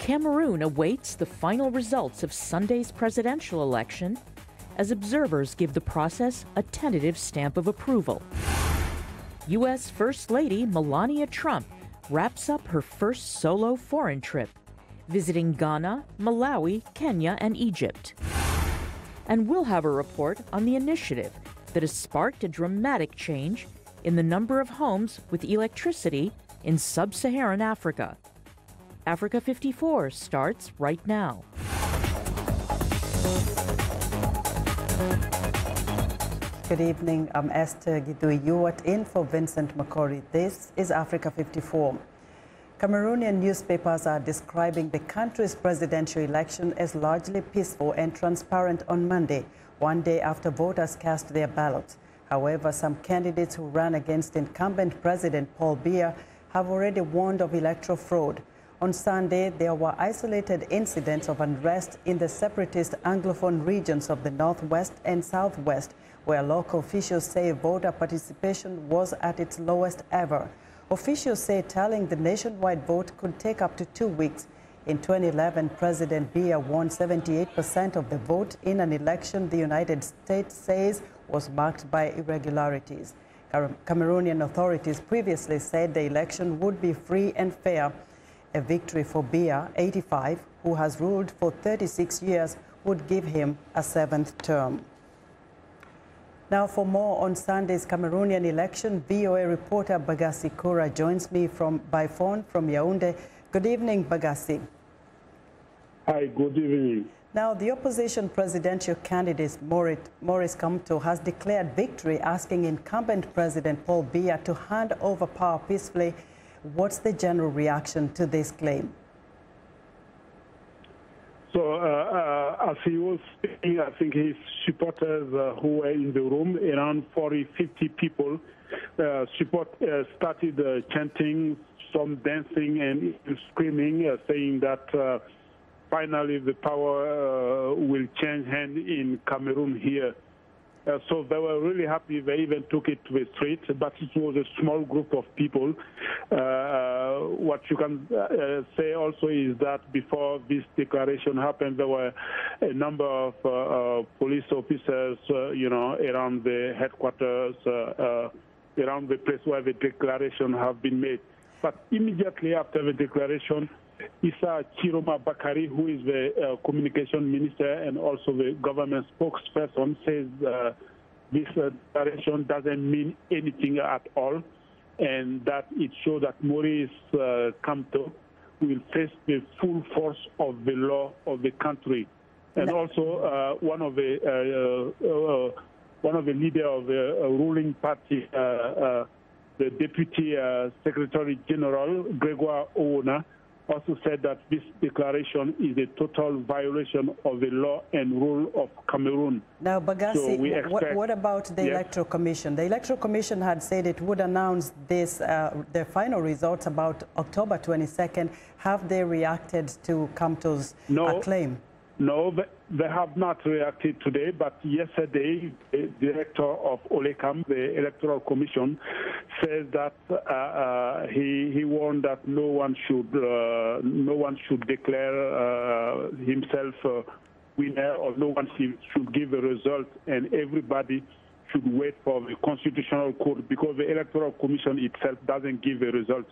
Cameroon awaits the final results of Sunday's presidential election as observers give the process a tentative stamp of approval. U.S. First Lady Melania Trump wraps up her first solo foreign trip, visiting Ghana, Malawi, Kenya, and Egypt. And we'll have a report on the initiative that has sparked a dramatic change in the number of homes with electricity in sub-Saharan Africa. Africa 54 starts right now. Good evening, I'm Esther Gidui. You are in for Vincent Makori. This is Africa 54. Cameroonian newspapers are describing the country's presidential election as largely peaceful and transparent on Monday, one day after voters cast their ballots. However, some candidates who ran against incumbent President Paul Biya have already warned of electoral fraud. On Sunday, there were isolated incidents of unrest in the separatist Anglophone regions of the Northwest and Southwest, where local officials say voter participation was at its lowest ever. Officials say tallying the nationwide vote could take up to 2 weeks. In 2011, President Biya won 78% of the vote in an election the United States says was marked by irregularities. Cameroonian authorities previously said the election would be free and fair. A victory for Biya, 85, who has ruled for 36 years, would give him a 7th term. Now for more on Sunday's Cameroonian election, VOA reporter Bagassi Koura joins me by phone from Yaoundé. Good evening, Bagassi. Hi, good evening. Now, the opposition presidential candidate Maurice Kamto has declared victory, asking incumbent President Paul Biya to hand over power peacefully. What's the general reaction to this claim? So, as he was speaking, I think his supporters who were in the room, around 40-50 people, started chanting, some dancing and screaming, saying that finally the power will change hand in Cameroon here. So they were really happy. They even took it to the street, but it was a small group of people. What you can say also is that before this declaration happened, there were a number of police officers, around the headquarters, around the place where the declaration have been made. But immediately after the declaration, Issa Chiroma Bakari, who is the communication minister and also the government spokesperson, says this declaration doesn't mean anything at all, and that it shows that Maurice Kamto will face the full force of the law of the country. And also one of the leader of the ruling party, the Deputy Secretary General, Gregoire Owona, also said that this declaration is a total violation of the law and rule of Cameroon. Now, Bagassi, so what about the Electoral Commission? The Electoral Commission had said it would announce this, their final results about October 22nd. Have they reacted to Kamto's claim? No, they have not reacted today, but yesterday, the director of OLECAM, the Electoral Commission, says that he warned that no one should declare himself winner, or no one should give a result, and everybody should wait for the Constitutional Court, because the Electoral Commission itself doesn't give a result.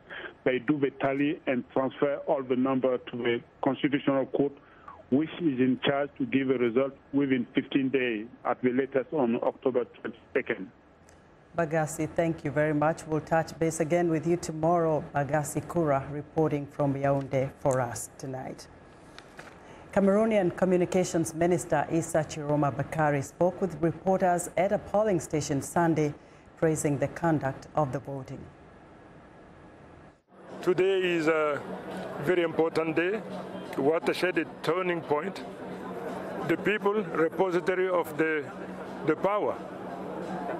They do the tally and transfer all the number to the Constitutional Court, which is in charge to give a result within 15 days, at the latest on October 22nd. Bagassi, thank you very much. We'll touch base again with you tomorrow. Bagassi Koura reporting from Yaoundé for us tonight. Cameroonian Communications Minister Issa Chiroma Bakari spoke with reporters at a polling station Sunday, praising the conduct of the voting. Today is a very important day, watershed, a turning point. The people, repository of the power,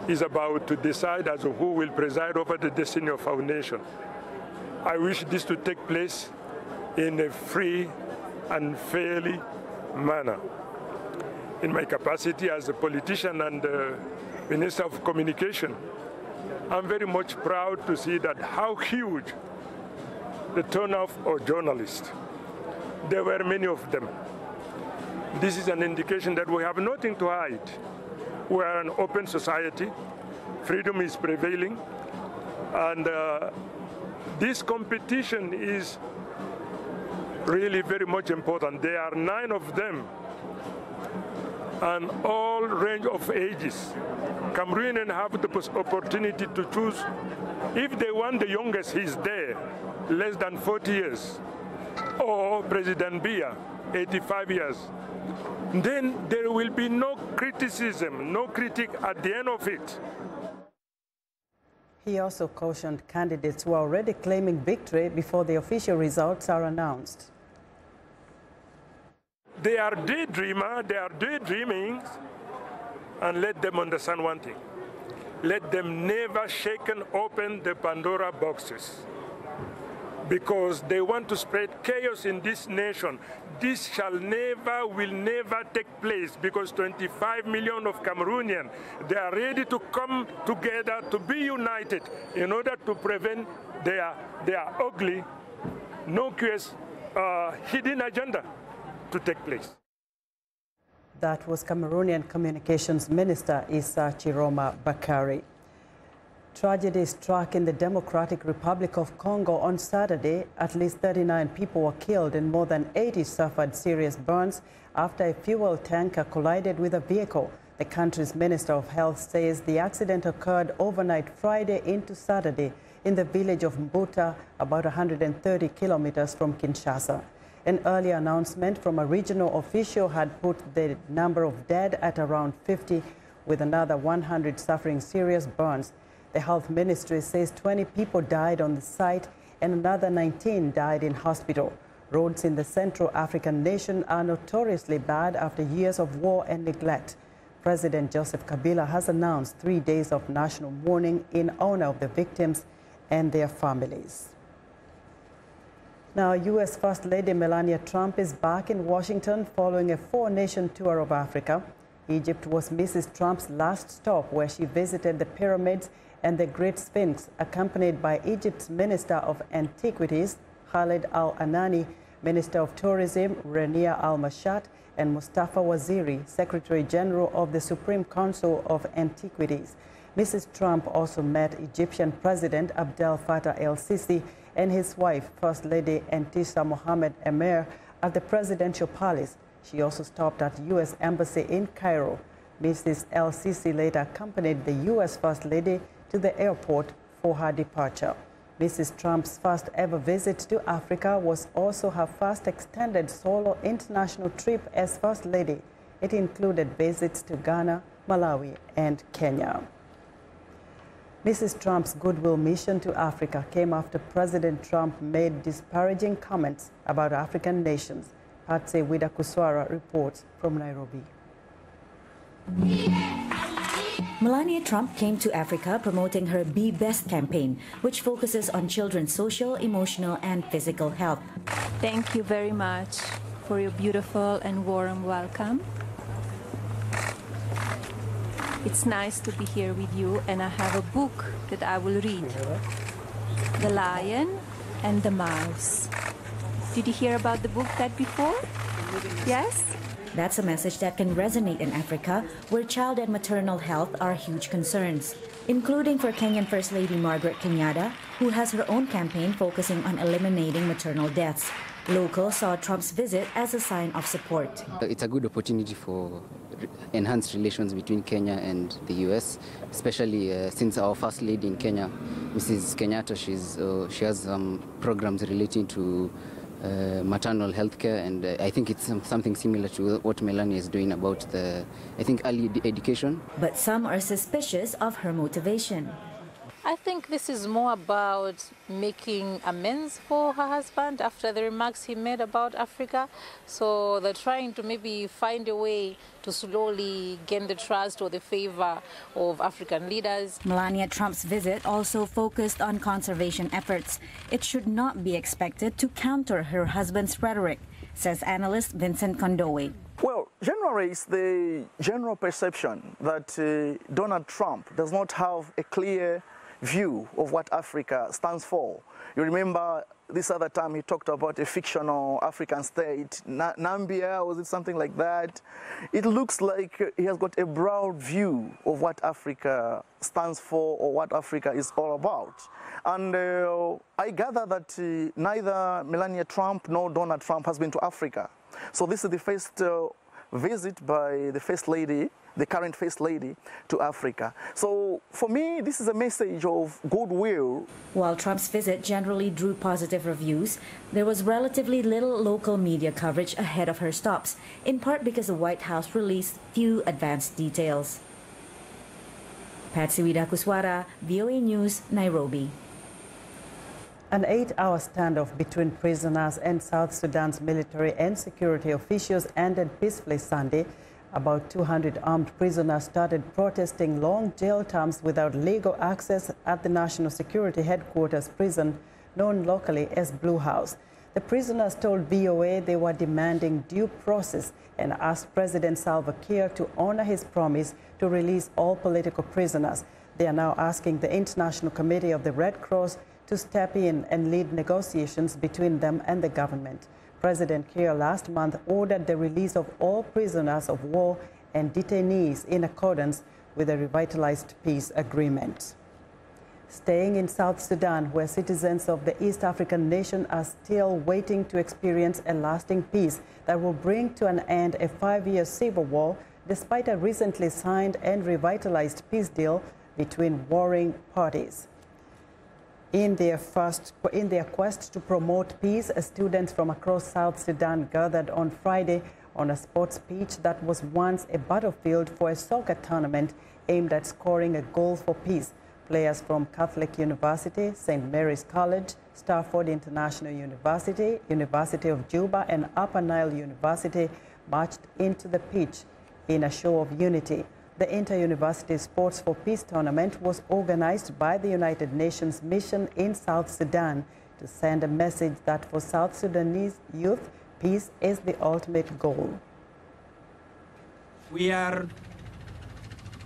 is about to decide as to who will preside over the destiny of our nation. I wish this to take place in a free and fairly manner. In my capacity as a politician and Minister of Communication, I'm very much proud to see that how huge the turnout of journalists, there were many of them. This is an indication that we have nothing to hide. We are an open society. Freedom is prevailing. And this competition is really very much important. There are 9 of them, and all range of ages. Cameroonians have the opportunity to choose. If they want the youngest, he's there, less than 40 years, or President Biya, 85 years. Then there will be no criticism, no critic at the end of it. He also cautioned candidates who are already claiming victory before the official results are announced. They are daydreamers, they are daydreaming, and let them understand one thing. Let them never shake and open the Pandora boxes, because they want to spread chaos in this nation. This will never take place, because 25 million of Cameroonians, they are ready to come together, to be united in order to prevent their ugly, innocuous, hidden agenda to take place. That was Cameroonian Communications Minister Issa Chiroma Bakari. Tragedy struck in the Democratic Republic of Congo on Saturday. At least 39 people were killed and more than 80 suffered serious burns after a fuel tanker collided with a vehicle. The country's Minister of Health says the accident occurred overnight Friday into Saturday in the village of Mbuta, about 130 kilometers from Kinshasa. An earlier announcement from a regional official had put the number of dead at around 50, with another 100 suffering serious burns. The health ministry says 20 people died on the site and another 19 died in hospital. Roads in the Central African nation are notoriously bad after years of war and neglect. President Joseph Kabila has announced 3 days of national mourning in honor of the victims and their families. Now, U.S. First Lady Melania Trump is back in Washington following a 4-nation tour of Africa. Egypt was Mrs. Trump's last stop, where she visited the pyramids and the Great Sphinx, accompanied by Egypt's Minister of Antiquities, Khaled Al-Anani, Minister of Tourism, Rania Al-Mashat, and Mustafa Waziri, Secretary General of the Supreme Council of Antiquities. Mrs. Trump also met Egyptian President Abdel Fattah el-Sisi and his wife, First Lady Entissa Mohamed Emir, at the presidential palace. She also stopped at U.S. Embassy in Cairo. Mrs. el-Sisi later accompanied the U.S. First Lady to the airport for her departure. Mrs. Trump's first ever visit to Africa was also her first extended solo international trip as First Lady. It included visits to Ghana, Malawi, and Kenya. Mrs. Trump's goodwill mission to Africa came after President Trump made disparaging comments about African nations. Patsy Widakuswara reports from Nairobi. Melania Trump came to Africa promoting her Be Best campaign, which focuses on children's social, emotional, and physical health. Thank you very much for your beautiful and warm welcome. It's nice to be here with you, and I have a book that I will read. The Lion and the Mouse. Did you hear about the book that before? Yes? That's a message that can resonate in Africa, where child and maternal health are huge concerns, including for Kenyan First Lady Margaret Kenyatta, who has her own campaign focusing on eliminating maternal deaths. Locals saw Trump's visit as a sign of support. It's a good opportunity for enhanced relations between Kenya and the U.S., especially since our First Lady in Kenya, Mrs. Kenyatta, she has programs relating to maternal health care, and I think it's something similar to what Melania is doing about early education. But some are suspicious of her motivation. I think this is more about making amends for her husband after the remarks he made about Africa. So they're trying to maybe find a way to slowly gain the trust or the favor of African leaders. Melania Trump's visit also focused on conservation efforts. It should not be expected to counter her husband's rhetoric, says analyst Vincent Kondowe. Well, generally, it's the general perception that Donald Trump does not have a clear view of what Africa stands for. You remember this other time he talked about a fictional African state, Nambia, was it something like that? It looks like he has got a broad view of what Africa stands for or what Africa is all about. And I gather that neither Melania Trump nor Donald Trump has been to Africa. So this is the first visit by the First Lady, the current First Lady, to Africa. So for me, this is a message of goodwill. While Trump's visit generally drew positive reviews, there was relatively little local media coverage ahead of her stops, in part because the White House released few advanced details. Patsy Widakuswara, VOA News, Nairobi. An 8-hour standoff between prisoners and South Sudan's military and security officials ended peacefully Sunday. About 200 armed prisoners started protesting long jail terms without legal access at the National Security Headquarters prison, known locally as Blue House. The prisoners told VOA they were demanding due process and asked President Salva Kiir to honor his promise to release all political prisoners. They are now asking the International Committee of the Red Cross to step in and lead negotiations between them and the government. President Kiir last month ordered the release of all prisoners of war and detainees in accordance with the revitalized peace agreement. Staying in South Sudan, where citizens of the East African nation are still waiting to experience a lasting peace that will bring to an end a 5-year civil war, despite a recently signed and revitalized peace deal between warring parties. In their quest to promote peace, students from across South Sudan gathered on Friday on a sports pitch that was once a battlefield for a soccer tournament aimed at scoring a goal for peace. Players from Catholic University, St. Mary's College, Stafford International University, University of Juba, and Upper Nile University marched into the pitch in a show of unity. The Inter-University Sports for Peace tournament was organized by the United Nations mission in South Sudan to send a message that for South Sudanese youth, peace is the ultimate goal. We are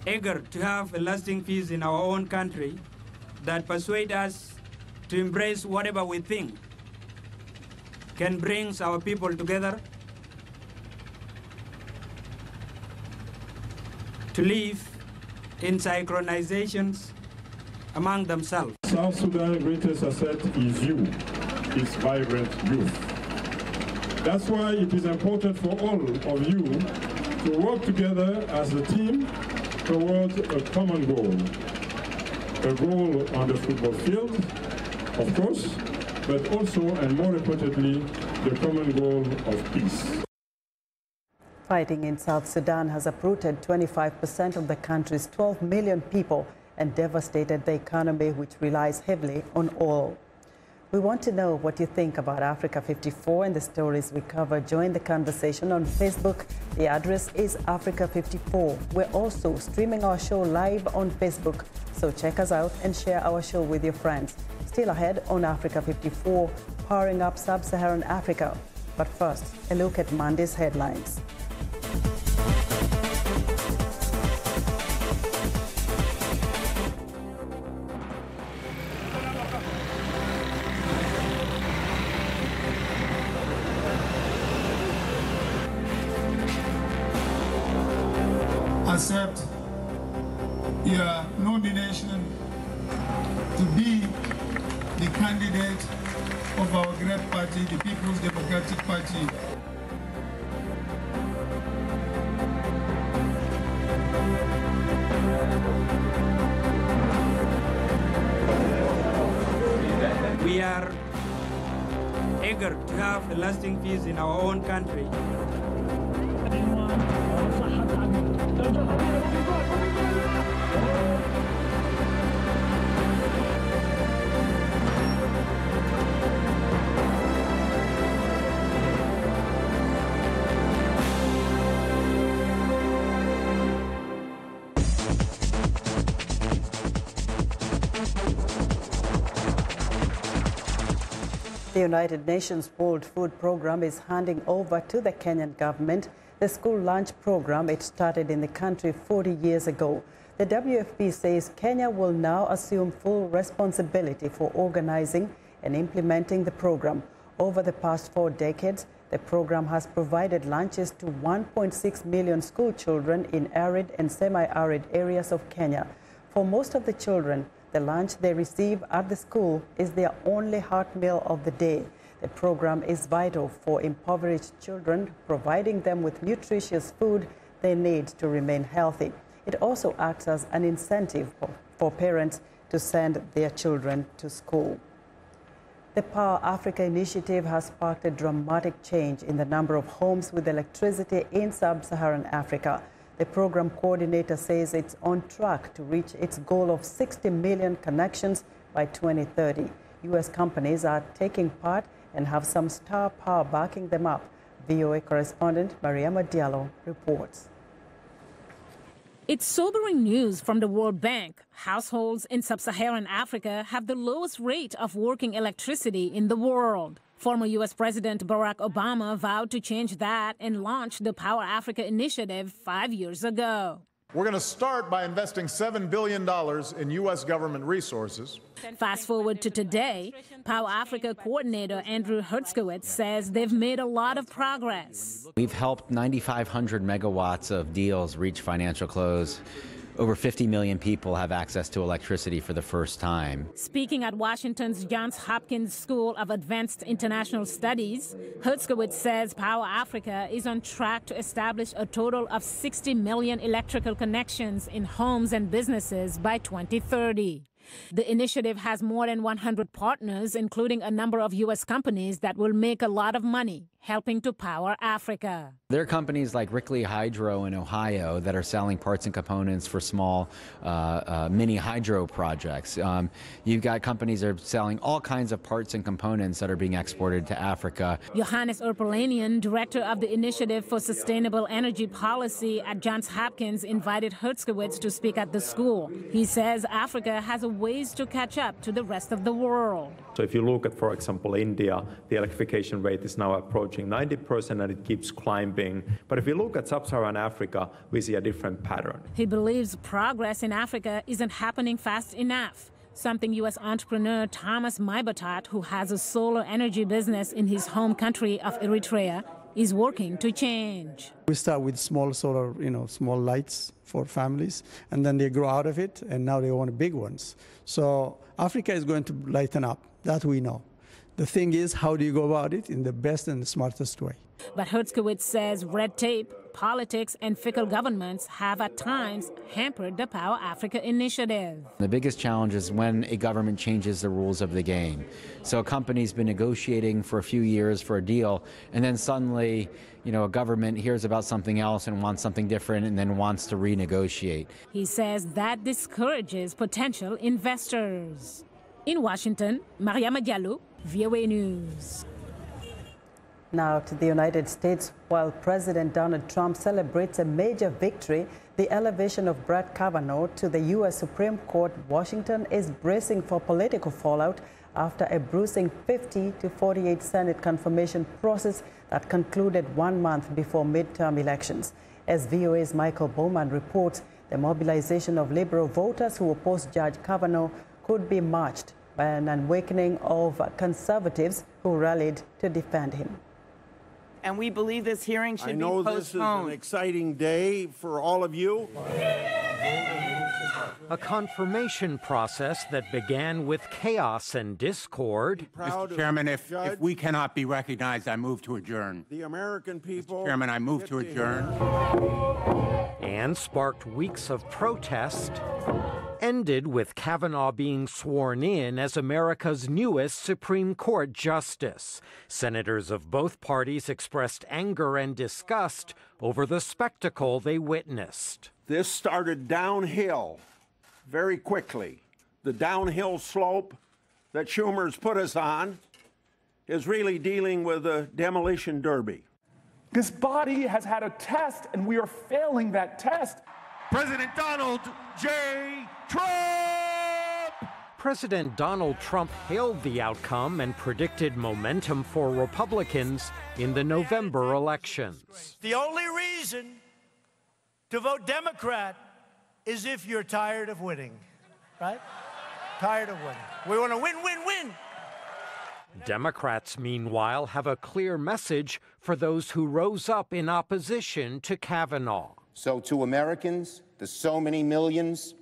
eager to have a lasting peace in our own country that persuades us to embrace whatever we think can bring our people together, to live in synchronizations among themselves. South Sudan's greatest asset is you, its vibrant youth. That's why it is important for all of you to work together as a team towards a common goal. A goal on the football field, of course, but also, and more importantly, the common goal of peace. Fighting in South Sudan has uprooted 25% of the country's 12 million people and devastated the economy, which relies heavily on oil. We want to know what you think about Africa 54 and the stories we cover. Join the conversation on Facebook. The address is Africa 54. We're also streaming our show live on Facebook, so check us out and share our show with your friends. Still ahead on Africa 54, powering up sub-Saharan Africa. But first, a look at Monday's headlines. Accept your nomination to be the candidate of our great party, the People's Democratic Party. We are eager to have a lasting peace in our own country. The United Nations World Food Programme is handing over to the Kenyan government the school lunch program it started in the country 40 years ago. The WFP says Kenya will now assume full responsibility for organizing and implementing the program. Over the past 4 decades, the program has provided lunches to 1.6 million school children in arid and semi-arid areas of Kenya. For most of the children, the lunch they receive at the school is their only hot meal of the day. The program is vital for impoverished children, providing them with nutritious food they need to remain healthy. It also acts as an incentive for parents to send their children to school. The Power Africa initiative has sparked a dramatic change in the number of homes with electricity in sub-Saharan Africa. The program coordinator says it's on track to reach its goal of 60 million connections by 2030. U.S. companies are taking part and have some star power backing them up. VOA correspondent Mariama Diallo reports. It's sobering news from the World Bank. Households in sub-Saharan Africa have the lowest rate of working electricity in the world. Former U.S. President Barack Obama vowed to change that and launched the Power Africa initiative 5 years ago. We're going to start by investing $7 billion in U.S. government resources. Fast forward to today, Power Africa coordinator Andrew Hertzkowitz says they've made a lot of progress. We've helped 9,500 megawatts of deals reach financial close. Over 50 million people have access to electricity for the first time. Speaking at Washington's Johns Hopkins School of Advanced International Studies, Hertzkowitz says Power Africa is on track to establish a total of 60 million electrical connections in homes and businesses by 2030. The initiative has more than 100 partners, including a number of U.S. companies that will make a lot of money helping to power Africa. There are companies like Rickley Hydro in Ohio that are selling parts and components for small mini hydro projects. You've got companies that are selling all kinds of parts and components that are being exported to Africa. Johannes Erpelanian, director of the Initiative for Sustainable Energy Policy at Johns Hopkins, invited Hertzkowitz to speak at the school. He says Africa has a ways to catch up to the rest of the world. So if you look at, for example, India, the electrification rate is now approaching 90% and it keeps climbing. But if you look at sub-Saharan Africa, we see a different pattern. He believes progress in Africa isn't happening fast enough, something U.S. entrepreneur Thomas Maibatat, who has a solar energy business in his home country of Eritrea, is working to change. We start with small solar, small lights for families, and then they grow out of it, and now they want big ones. So Africa is going to lighten up, that we know. The thing is, how do you go about it in the best and the smartest way? But Hertzkowitz says red tape, politics, and fickle governments have at times hampered the Power Africa initiative. The biggest challenge is when a government changes the rules of the game. So a company's been negotiating for a few years for a deal, and then suddenly, a government hears about something else and wants something different and then wants to renegotiate. He says that discourages potential investors. In Washington, Mariama Diallo, VOA News. Now to the United States. While President Donald Trump celebrates a major victory, the elevation of Brett Kavanaugh to the U.S. Supreme Court, Washington is bracing for political fallout after a bruising 50-48 Senate confirmation process that concluded 1 month before midterm elections. As VOA's Michael Bowman reports, the mobilization of liberal voters who oppose Judge Kavanaugh could be matched by an awakening of conservatives who rallied to defend him. And we believe this hearing should be postponed. I know this is an exciting day for all of you. A confirmation process that began with chaos and discord. Mr. Chairman, if we cannot be recognized, I move to adjourn. The American people. Mr. Chairman, I move to adjourn. And sparked weeks of protest, ended with Kavanaugh being sworn in as America's newest Supreme Court justice. Senators of both parties expressed anger and disgust over the spectacle they witnessed. This started downhill very quickly. The downhill slope that Schumer's put us on is really dealing with a demolition derby. This body has had a test, and we are failing that test. President Donald J. Trump! President Donald Trump hailed the outcome and predicted momentum for Republicans in the November elections. The only reason to vote Democrat is if you're tired of winning, right? Tired of winning. We want to win, win, win. Democrats, meanwhile, have a clear message for those who rose up in opposition to Kavanaugh. So to Americans, the so many millions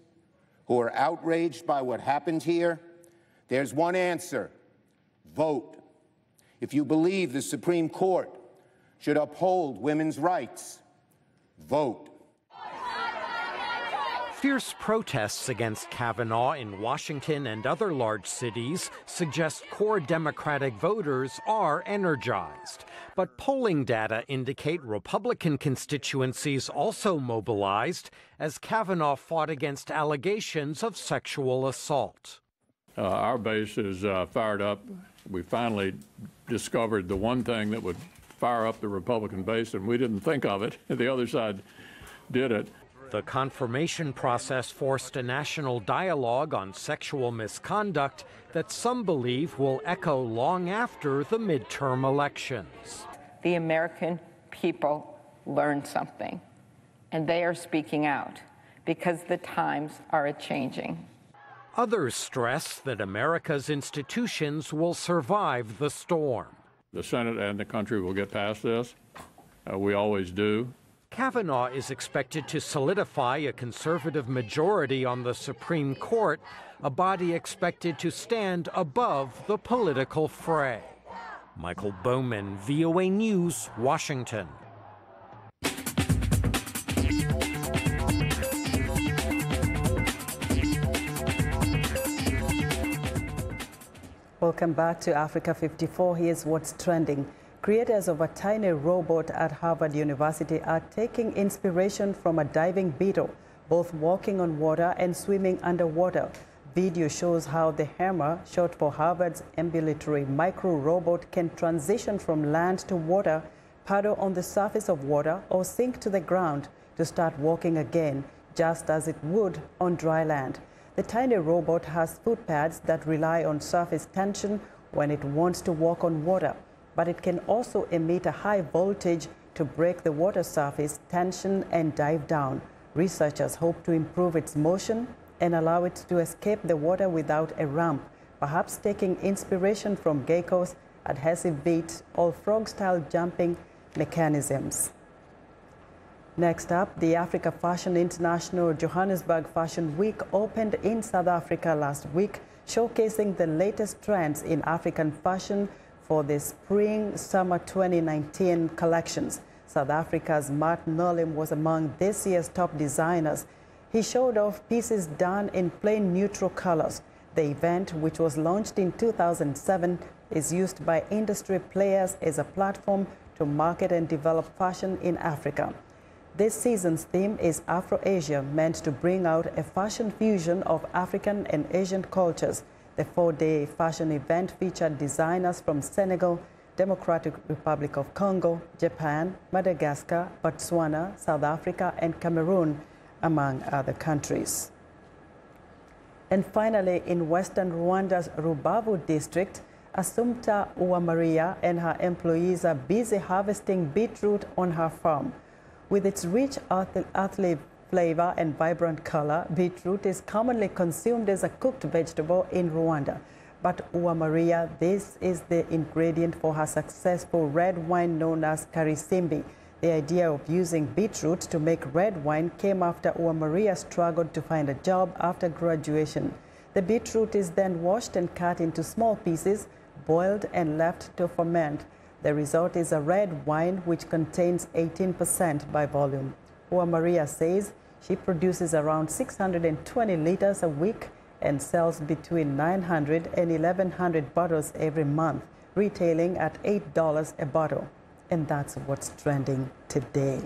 who are outraged by what happened here, there's one answer: vote. If you believe the Supreme Court should uphold women's rights, vote. Fierce protests against Kavanaugh in Washington and other large cities suggest core Democratic voters are energized. But polling data indicate Republican constituencies also mobilized as Kavanaugh fought against allegations of sexual assault. Our base is fired up. We finally discovered the one thing that would fire up the Republican base, and we didn't think of it. The other side did it. The confirmation process forced a national dialogue on sexual misconduct that some believe will echo long after the midterm elections. The American people learned something, and they are speaking out because the times are a-changing. Others stress that America's institutions will survive the storm. The Senate and the country will get past this. We always do. Kavanaugh is expected to solidify a conservative majority on the Supreme Court, a body expected to stand above the political fray. Michael Bowman, VOA News, Washington. Welcome back to Africa 54. Here's what's trending. Creators of a tiny robot at Harvard University are taking inspiration from a diving beetle, both walking on water and swimming underwater. Video shows how the Hammer, short for Harvard's ambulatory micro-robot, can transition from land to water, paddle on the surface of water, or sink to the ground to start walking again, just as it would on dry land. The tiny robot has foot pads that rely on surface tension when it wants to walk on water, but it can also emit a high voltage to break the water surface tension and dive down. Researchers hope to improve its motion and allow it to escape the water without a ramp, perhaps taking inspiration from geckos, adhesive beats, or frog-style jumping mechanisms. Next up, the Africa Fashion International Johannesburg Fashion Week opened in South Africa last week, showcasing the latest trends in African fashion for the Spring-Summer 2019 collections. South Africa's Matt Nolim was among this year's top designers. He showed off pieces done in plain neutral colors. The event, which was launched in 2007, is used by industry players as a platform to market and develop fashion in Africa. This season's theme is Afro-Asia, meant to bring out a fashion fusion of African and Asian cultures. The four-day fashion event featured designers from Senegal, Democratic Republic of Congo, Japan, Madagascar, Botswana, South Africa, and Cameroon, among other countries. And finally, in western Rwanda's Rubavu district, Assumpta Uwamaria and her employees are busy harvesting beetroot on her farm. With its rich earthly flavor and vibrant color, beetroot is commonly consumed as a cooked vegetable in Rwanda. But Uwamaria, this is the ingredient for her successful red wine known as Karisimbi. The idea of using beetroot to make red wine came after Uwamaria struggled to find a job after graduation. The beetroot is then washed and cut into small pieces, boiled and left to ferment. The result is a red wine which contains 18% by volume. Uwamaria says she produces around 620 liters a week and sells between 900 and 1,100 bottles every month, retailing at $8 a bottle. And that's what's trending today.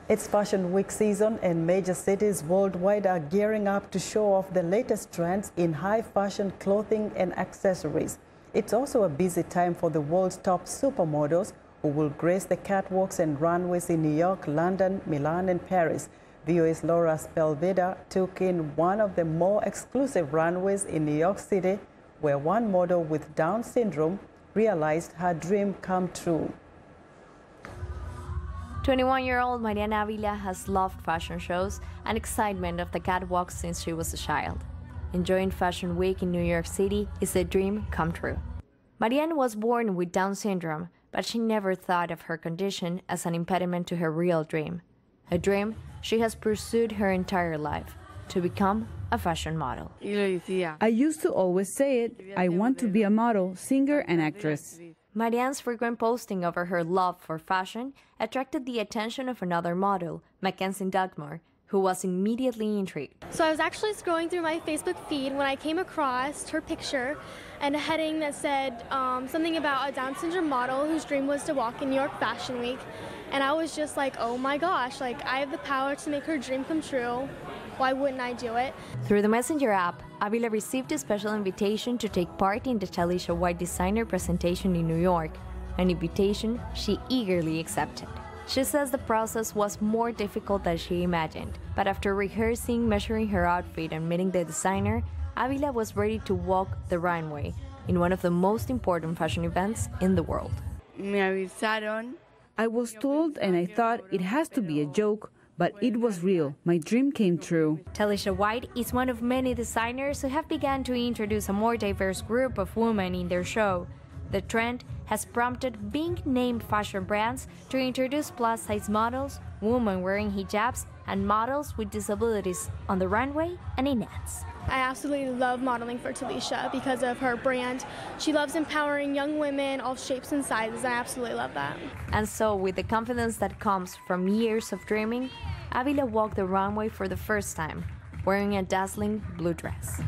It's Fashion Week season, and major cities worldwide are gearing up to show off the latest trends in high fashion clothing and accessories. It's also a busy time for the world's top supermodels who will grace the catwalks and runways in New York, London, Milan, and Paris. VOA's Laura Spelveda took in one of the more exclusive runways in New York City, where one model with Down syndrome realized her dream come true. 21-year-old Mariana Avila has loved fashion shows and excitement of the catwalk since she was a child. enjoying Fashion Week in New York City is a dream come true. Marianne was born with Down syndrome, but she never thought of her condition as an impediment to her real dream. A dream she has pursued her entire life, to become a fashion model. I used to always say it, I want to be a model, singer, and actress. Marianne's frequent posting over her love for fashion attracted the attention of another model, Mackenzie Dugmore, who was immediately intrigued. So I was actually scrolling through my Facebook feed when I came across her picture and a heading that said something about a Down syndrome model whose dream was to walk in New York Fashion Week. And I was just like, oh my gosh, like I have the power to make her dream come true. Why wouldn't I do it? Through the Messenger app, Avila received a special invitation to take part in the Talisha White Designer presentation in New York, an invitation she eagerly accepted. She says the process was more difficult than she imagined, but after rehearsing, measuring her outfit, and meeting the designer, Avila was ready to walk the runway in one of the most important fashion events in the world. I was told and I thought it has to be a joke, but it was real. My dream came true. Talisha White is one of many designers who have begun to introduce a more diverse group of women in their show. The trend has prompted big name fashion brands to introduce plus-size models, women wearing hijabs, and models with disabilities on the runway and in ads. I absolutely love modeling for Talisha because of her brand. She loves empowering young women, all shapes and sizes. I absolutely love that. And so, with the confidence that comes from years of dreaming, Avila walked the runway for the first time, wearing a dazzling blue dress.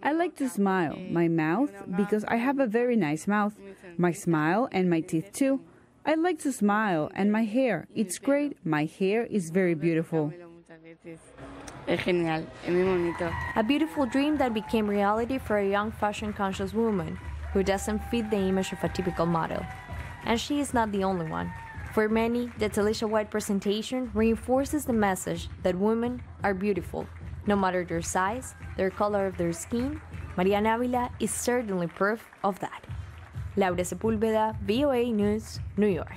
I like to smile, my mouth, because I have a very nice mouth, my smile and my teeth too. I like to smile, and my hair, it's great, my hair is very beautiful. A beautiful dream that became reality for a young fashion-conscious woman who doesn't fit the image of a typical model. And she is not the only one. For many, the Talisha White presentation reinforces the message that women are beautiful, no matter their size, their color of their skin. Marianne Avila is certainly proof of that. Laura Sepúlveda, VOA News, New York.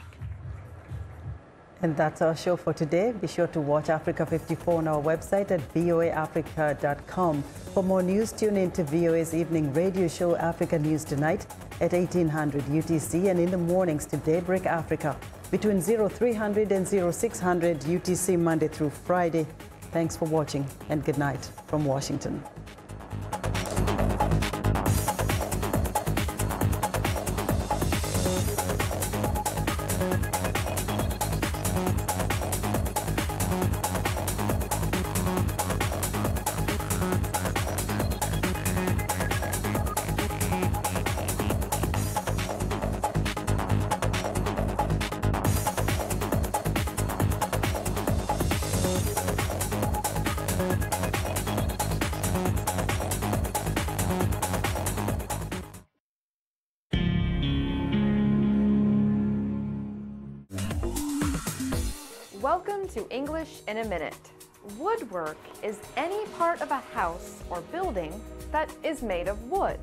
And that's our show for today. Be sure to watch Africa 54 on our website at voaafrica.com. For more news, tune in to VOA's evening radio show, Africa News Tonight, at 1800 UTC, and in the mornings to Daybreak Africa, between 0300 and 0600 UTC, Monday through Friday. Thanks for watching, and good night from Washington. Welcome to English in a Minute. Woodwork is any part of a house or building that is made of wood.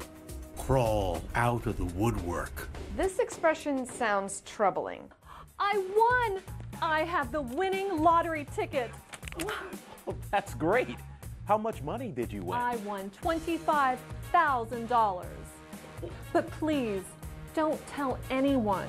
Crawl out of the woodwork. This expression sounds troubling. I won! I have the winning lottery ticket. Well, that's great. How much money did you win? I won $25,000. But please, don't tell anyone.